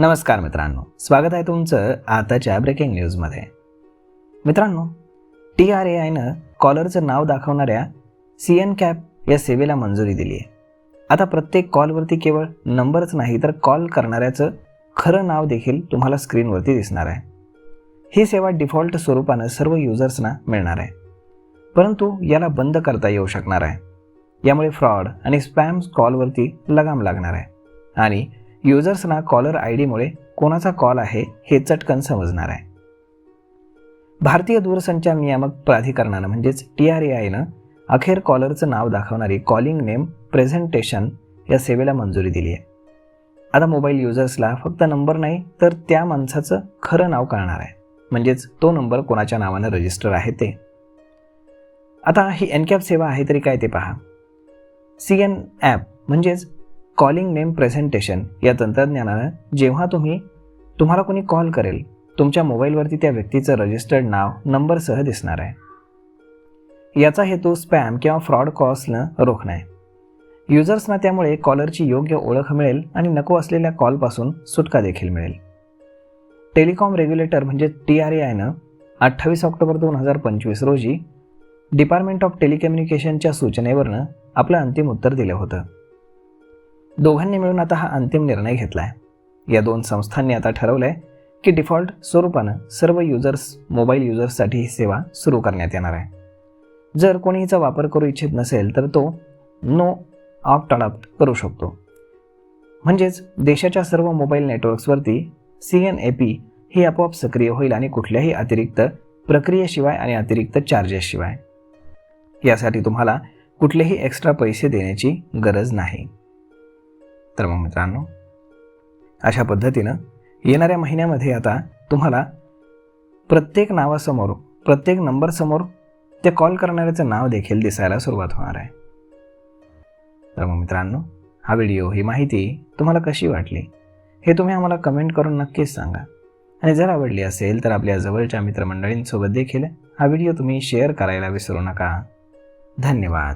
नमस्कार मित्रांनो, स्वागत आहे तुमचं आताच्या ब्रेकिंग न्यूजमध्ये. मित्रांनो, TRAIनं कॉलरचं नाव दाखवणाऱ्या CNCAP या सेवेला मंजुरी दिली आहे. आता प्रत्येक कॉलवरती केवळ नंबरच नाही तर कॉल करणाऱ्याचं खरं नाव देखील तुम्हाला स्क्रीनवरती दिसणार आहे. ही सेवा डिफॉल्ट स्वरूपानं सर्व युजर्सना मिळणार आहे, परंतु याला बंद करता येऊ शकणार आहे. यामुळे फ्रॉड आणि स्पॅम कॉलवरती लगाम लागणार आहे आणि युजर्सना कॉलर ID मुळे कोणाचा कॉल आहे हे चटकन समजणार आहे. भारतीय दूरसंचार नियामक प्राधिकरणानं म्हणजेच TRAIनं अखेर कॉलरचं नाव दाखवणारी कॉलिंग नेम प्रेझेंटेशन या सेवेला मंजुरी दिली आहे. आता मोबाईल युजर्सला फक्त नंबर नाही तर त्या माणसाचं खरं नाव कळणार आहे, म्हणजेच तो नंबर कोणाच्या नावानं रजिस्टर आहे ते. आता ही NCAP सेवा आहे तरी काय ते पहा. CNAP म्हणजेच कॉलिंग नेम प्रेझेंटेशन या तंत्रज्ञानानं जेव्हा तुम्हाला कोणी कॉल करेल, तुमच्या मोबाईलवरती त्या व्यक्तीचं रजिस्टर्ड नाव नंबरसह दिसणार आहे. याचा हेतू स्पॅम किंवा फ्रॉड कॉल्सनं रोखणं आहे. युजर्सना त्यामुळे कॉलरची योग्य ओळख मिळेल आणि नको असलेल्या कॉलपासून सुटका देखील मिळेल. टेलिकॉम रेग्युलेटर म्हणजे TRAIनं 28 ऑक्टोबर 2025 रोजी डिपार्टमेंट ऑफ टेलिकम्युनिकेशनच्या सूचनेवरनं आपलं अंतिम उत्तर दिलं होतं. दोघांनी मिळून आता हा अंतिम निर्णय घेतला आहे. या दोन संस्थांनी आता ठरवलं आहे की डिफॉल्ट स्वरूपानं सर्व मोबाईल युजर्ससाठी ही सेवा सुरू करण्यात येणार आहे. जर कोणी हिचा वापर करू इच्छित नसेल तर तो नो ऑप्ट आउट करू शकतो. म्हणजेच देशाच्या सर्व मोबाईल नेटवर्क्सवरती CNAP ही आपोआप सक्रिय होईल आणि कुठल्याही अतिरिक्त प्रक्रियेशिवाय आणि अतिरिक्त चार्जेसशिवाय. यासाठी तुम्हाला कुठलेही एक्स्ट्रा पैसे देण्याची गरज नाही. तर मग मित्रांनो, अशा पद्धतीनं येणाऱ्या महिन्यामध्ये आता तुम्हाला प्रत्येक नावासमोर, प्रत्येक नंबरसमोर ते कॉल करणाऱ्याचं नाव देखील दिसायला सुरुवात होणार आहे. तर मग मित्रांनो, हा व्हिडिओ, ही माहिती तुम्हाला कशी वाटली हे तुम्ही आम्हाला कमेंट करून नक्कीच सांगा. आणि जर आवडली असेल तर आपल्या जवळच्या मित्रमंडळींसोबत देखील हा व्हिडिओ तुम्ही शेअर करायला विसरू नका. धन्यवाद.